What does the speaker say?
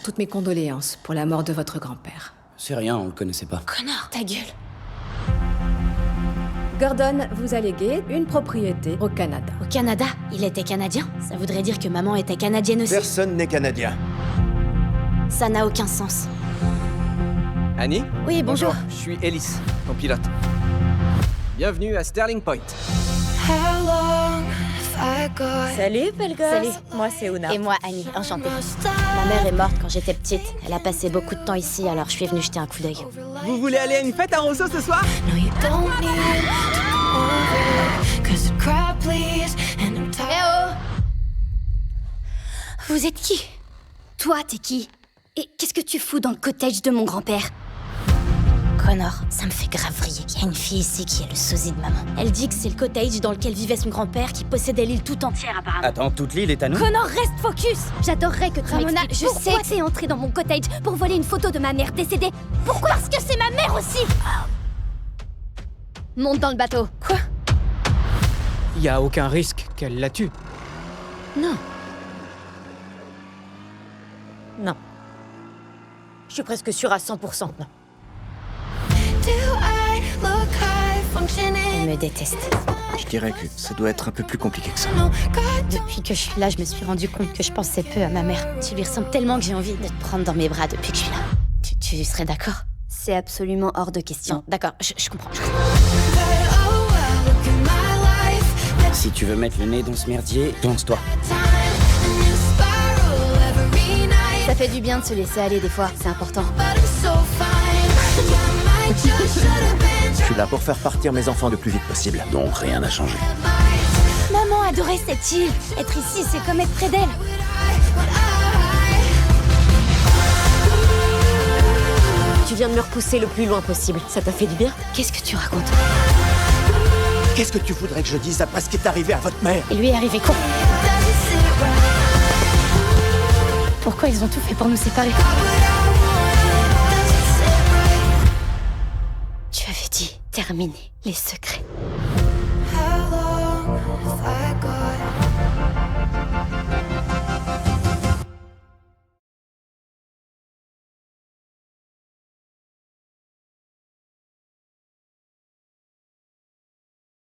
Toutes mes condoléances pour la mort de votre grand-père. C'est rien, on le connaissait pas. Connor, ta gueule. Gordon vous a légué une propriété au Canada. Au Canada, il était canadien. Ça voudrait dire que maman était canadienne aussi. Personne n'est canadien. Ça n'a aucun sens. Annie? Oui, bonjour. Je suis Ellis, ton pilote. Bienvenue à Sterling Point. Salut, belle gosse. Salut. Moi, c'est Una. Et moi, Annie, enchantée. Ma mère est morte quand j'étais petite. Elle a passé beaucoup de temps ici, alors je suis venue jeter un coup d'œil. Vous voulez aller à une fête à Rosso ce soir? Vous êtes qui? Toi, t'es qui? Et qu'est-ce que tu fous dans le cottage de mon grand-père? Connor, ça me fait grave vriller. Il y a une fille ici qui est le sosie de maman. Elle dit que c'est le cottage dans lequel vivait son grand-père qui possédait l'île tout entière apparemment. Attends, toute l'île est à nous? Connor, reste focus! J'adorerais que tu Ramona, m'expliques je pourquoi sais. t'es entrée dans mon cottage pour voler une photo de ma mère décédée. Pourquoi? Parce que c'est ma mère aussi. Monte dans le bateau. Quoi? Y a aucun risque qu'elle la tue. Non. Non. Je suis presque sûre à 100%. Non. Elle me déteste. Je dirais que ça doit être un peu plus compliqué que ça. Depuis que je suis là, je me suis rendu compte que je pensais peu à ma mère. Tu lui ressembles tellement que j'ai envie de te prendre dans mes bras depuis que je suis là. Tu serais d'accord? C'est absolument hors de question. Non, d'accord, je comprends. Si tu veux mettre le nez dans ce merdier, lance-toi. Ça fait du bien de se laisser aller des fois, c'est important. Je suis là pour faire partir mes enfants le plus vite possible. Donc rien n'a changé. Maman adorait cette île. Être ici, c'est comme être près d'elle. Tu viens de me repousser le plus loin possible. Ça t'a fait du bien? Qu'est-ce que tu racontes? Qu'est-ce que tu voudrais que je dise après ce qui est arrivé à votre mère? Il lui est arrivé quoi? Pourquoi ils ont tout fait pour nous séparer? Tu avais dit terminer les secrets.